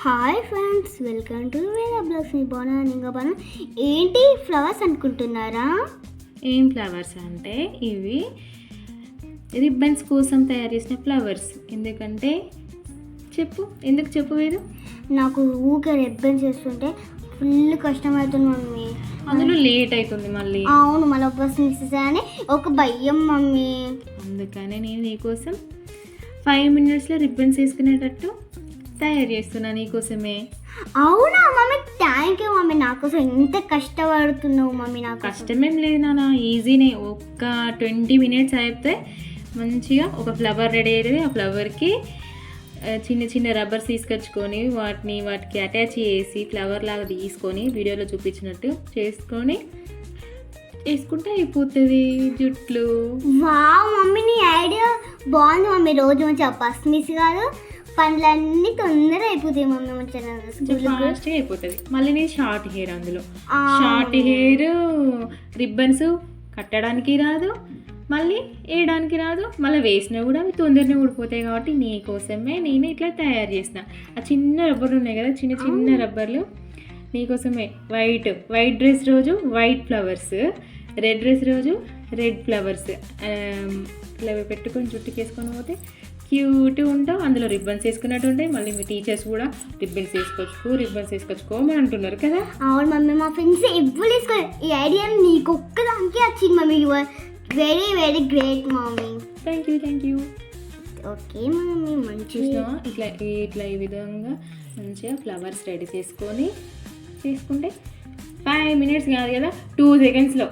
Hi friends, welcome to వేరే blogs. మీ బాగున్నాను, ఇంకా బాగున్నా. ఏంటి ఫ్లవర్స్ అనుకుంటున్నారా? ఏం ఫ్లవర్స్ అంటే ఇవి రిబ్బన్స్ కోసం తయారు చేసిన ఫ్లవర్స్. ఎందుకంటే ఎందుకు చెప్పు వేరు. నాకు ఊకే రిబ్బన్స్ చేస్తుంటే ఫుల్ కష్టమవుతుంది మమ్మీ. అందులో లేట్ అవుతుంది మళ్ళీ. అవును, మళ్ళీ బస్ మిస్ అని ఒక భయం మమ్మీ. అందుకనే నేను నీకోసం 5 minutesలో రిబ్బన్స్ వేసుకునేటట్టు తయారు చేస్తున్నా నీకోసమే. అవునా మమ్మీ, థ్యాంక్ యూ మమ్మీ. నా కోసం ఎంత కష్టపడుతున్నావు మమ్మీ. నాకు కష్టమేం లేదు నాన్న, ఈజీనే. ఒక్క 20 minutes అయిపోతే మంచిగా ఒక ఫ్లవర్ రెడీ అయ్యేది. ఆ ఫ్లవర్కి చిన్న చిన్న రబ్బర్స్ తీసుకొచ్చుకొని వాటికి అటాచ్ చేసి ఫ్లవర్ లాగా తీసుకొని వీడియోలో చూపించినట్టు చేసుకొని వేసుకుంటే అయిపోతుంది జుట్లు. వావ్ మమ్మీ, నీ ఐడియా బాగుంది మమ్మీ. రోజు మంచిగా బస్ మిస్ కాదు, పనులన్నీ తొందరగా అయిపోతాయి మమ్మీ. మంచిగా ఫాస్ట్గా అయిపోతుంది. మళ్ళీ నేను షార్ట్ హెయిర్, అందులో షార్ట్ హెయిర్ రిబ్బన్స్ కట్టడానికి రాదు, మళ్ళీ వేయడానికి రాదు, మళ్ళీ వేసినా కూడా అవి తొందరనే ఊడిపోతాయి. కాబట్టి నీకోసమే నేను ఇట్లా తయారు చేసిన. ఆ చిన్న రబ్బర్లు ఉన్నాయి కదా, చిన్న చిన్న రబ్బర్లు నీకోసమే. వైట్ డ్రెస్ రోజు వైట్ ఫ్లవర్స్, రెడ్ డ్రెస్ రోజు రెడ్ ఫ్లవర్స్ ఇట్లా పెట్టుకొని జుట్టుకి వేసుకొని పోతే క్యూట్గా ఉంటావు. అందులో రిబ్బన్స్ వేసుకున్నట్టు ఉంటాయి. మళ్ళీ మీ టీచర్స్ కూడా రిబ్బన్స్ వేసుకొచ్చుకోమని అంటున్నారు కదా. అవును మమ్మీ, మా ఫ్రెండ్స్ ఎవ్వరు వేసుకో. ఈ ఐడియా నీకు ఒక్కదానికి వచ్చింది mummy. You are very very great mummy. Thank you. Okay mummy, మంచిగా ఇట్లా ఈ విధంగా మంచిగా ఫ్లవర్స్ రెడీ చేసుకుంటే 5 minutes కాదు కదా, 2 secondsలో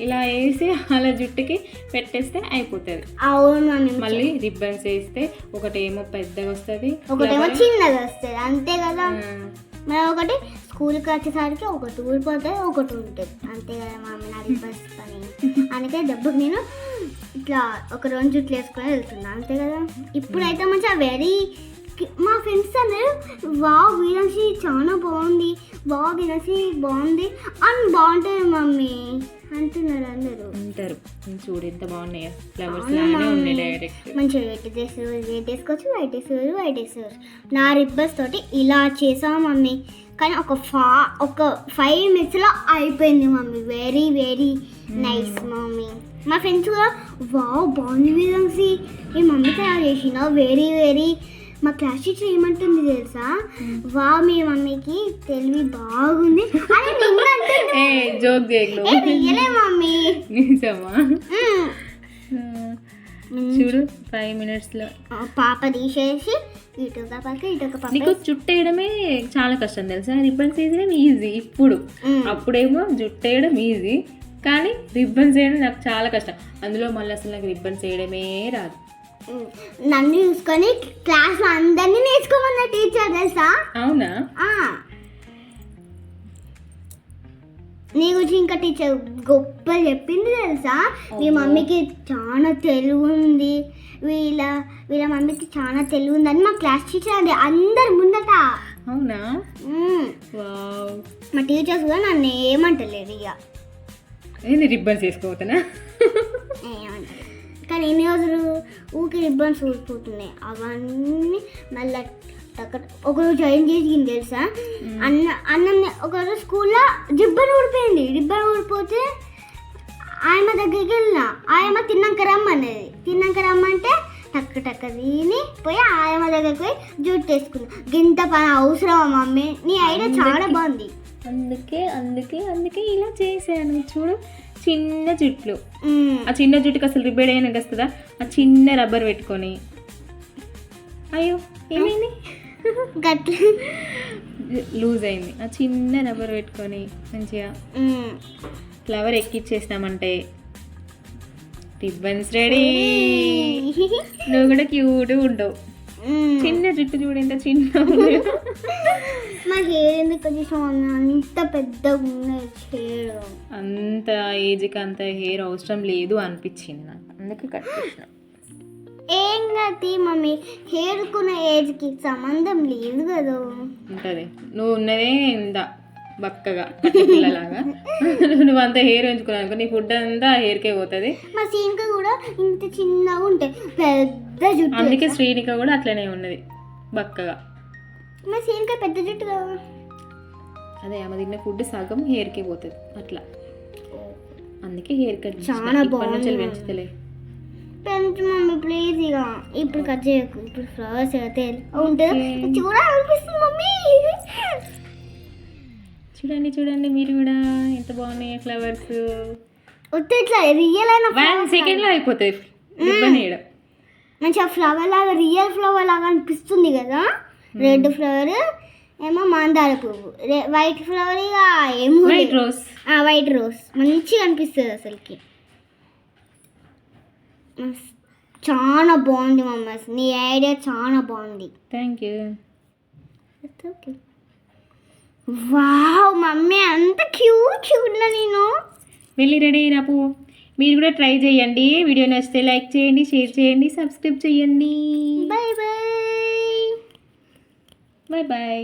ఇలా వేసి అలా జుట్టుకి పెట్టేస్తే అయిపోతుంది. అవును మమ్మీ. మళ్ళీ రిబ్బన్స్ వేస్తే ఒకటేమో పెద్దగా వస్తుంది, ఒకటేమో చిన్నగా వస్తుంది, అంతే కదా. మరి ఒకటి స్కూల్కి వచ్చేసరికి ఒకటి ఊడిపోతుంది, ఒకటి ఉంటుంది, అంతే కదా మమ్మీ. నా రిబ్బన్స్ పని అందుకే దెబ్బకి నేను ఇట్లా ఒక 2 జుట్లు వేసుకొని వెళ్తున్నా, అంతే కదా. ఇప్పుడైతే మంచిగా మా ఫ్రెండ్స్ అన్నారు, వావ్ వీరన్సి చాలా బాగుంది, వావ్ వీరన్సి బాగుంది అని బాగుంటుంది మమ్మీ అంటున్నారు అందరూ. అంటారు. చూడు ఎంత బాగున్నాయో ఫ్లవర్స్ లానే ఉన్నాయి. డైరెక్ట్ మంచిగా రెడ్ వేసుకోవచ్చు, వైట్ వేసుకోవచ్చు. నా రిబ్బన్స్ తోటి ఇలా చేసాం మమ్మీ. కానీ ఒక 5 minutesలో అయిపోయింది mummy. Very very nice mummy. మా ఫ్రెండ్స్ కూడా వావ్ బాగుంది వీరన్సి, ఈ మమ్మీ తయారు చేసిన వెరీ వెరీ. మా క్లాస్ టీచర్ ఏమంటుంది తెలుసా, వా మీ మమ్మీకి తెలివి బాగుంది అని. జోక్ చేయలే మమ్మీ, నిజమా? చూడు 5 minutesలో పాప తీసేసి ఇటొక పాప. నీకు జుట్టు వేయడమే చాలా కష్టం తెలుసా, రిబ్బన్స్ వేయడం ఈజీ. అప్పుడేమో జుట్టు వేయడం ఈజీ, కానీ రిబ్బన్స్ వేయడం నాకు చాలా కష్టం. అందులో మళ్ళీ అసలు నాకు రిబ్బన్స్ వేయడమే రాదు. నన్ను చూసుకొని క్లాస్లో అందరినీ నేర్చుకోమన్న టీచర్ తెలుసా. అవునా? నీ గురించి ఇంకా టీచర్ గొప్ప చెప్పింది తెలుసా. మీ మమ్మీకి చాలా తెలివి ఉంది, వీళ్ళ మమ్మీకి చాలా తెలివి ఉందని మా క్లాస్ టీచర్ అది అందరి ముందట. అవునా? మా టీచర్స్ కూడా నన్ను ఏమంటలేదు. ఇక నేను రిబ్బన్స్ వేసుకోపోతున్నా కానీ ఎన్ని రోజులు ఊరికి రిబ్బన్స్ ఊడిపోతున్నాయి. అవన్నీ మళ్ళీ ఒకరోజు ఏం చేసింది తెలుసా, అన్నం ఒకరోజు స్కూల్లో రిబ్బన్ ఊడిపోతే ఆయమ్మ దగ్గరికి వెళ్ళిన. ఆయమ్మ తిన్నాక రమ్మంటే టక్క తిని పోయి ఆయమ్మ దగ్గరికి పోయి జుట్టు వేసుకున్నా. గింత పని అవసరమా మమ్మీ? నీ ఐడియా చాలా బాగుంది. అందుకే ఇలా చేశాను. చూడు చిన్న జుట్లు, ఆ చిన్న జుట్టుకి అసలు రిబ్బన్ అయినా వస్తుందా? ఆ చిన్న రబ్బర్ పెట్టుకొని. అయ్యో ఏమైంది? గట్ల లూజ్ అయింది. ఆ చిన్న రబ్బర్ పెట్టుకొని మంచిగా ఫ్లవర్ ఎక్కిచ్చేసినామంటే రిబ్బన్స్ రెడీ. నువ్వు కూడా క్యూట్గా ఉంటావు. చిన్న జుట్టు చూడు ఎంత చిన్న. మా హెయిర్ ఎందుకు అంత పెద్దగా ఉన్నాయి హెయిర్. అంత ఏజ్కి అంత హెయిర్ అవసరం లేదు అనిపించింది నాకు, అందుకే కట్ చేసిన. ఏం కాదు మమ్మీ, హెయిర్కున్న ఏజ్కి సంబంధం లేదు కదా. ఉంటుంది. నువ్వు ఉన్నదే ఇంత బక్కగా పిల్లలాగా. నువ్వు అంత హెయిర్ ఉంచుకున్నావు, నీ ఫుడ్ అంతా హెయిర్కే పోతుంది. మా సీనిక కూడా ఇంత చిన్నగా ఉంటాయి, పెద్ద జుట్టు. అందుకే శ్రీనిక కూడా అట్లనే ఉన్నది బక్కగా. మా సీన్కాయ పెద్ద జుట్టు కదా. అదే ఆమె తిన్న ఫుడ్ సగం హెయిర్కే పోతుంది అట్లా, అందుకే హెయిర్ కట్ చాలా బాగుంది. పెంచుతలే. పెంచు మమ్మీ ప్లీజ్. ఇక ఇప్పుడు కట్ చేయకు, ఇప్పుడు ఫ్లవర్స్ అయితే ఉంటుంది చూడాలనిపిస్తుంది మమ్మీ. చూడండి చూడండి మీరు కూడా ఎంత బాగున్నాయి ఫ్లవర్స్. వస్తే ఇట్లా రియల్ అయిన 1 సెకండ్లో అయిపోతాయి రిబ్బన్ వేయడం. మంచిగా ఫ్లవర్ లాగా రియల్ ఫ్లవర్ లాగా అనిపిస్తుంది కదా. రెడ్ ఫ్లవర్ ఏమో మందార పువ్వు, వైట్ ఫ్లవర్ ఇక ఏమో వైట్ రోజ్. వైట్ రోజ్ మంచిగా అనిపిస్తుంది అసలుకి. చాలా బాగుంది మమ్మీ, నీ ఐడియా చాలా బాగుంది. Thank you. Okay. Wow mummy అంత క్యూట్ ఉన్నా నేను. వెళ్ళి రెడీ రాపు. మీరు కూడా ట్రై చేయండి. వీడియో నచ్చితే లైక్ చేయండి, షేర్ చేయండి, సబ్స్క్రైబ్ చేయండి. Bye bye. Bye bye.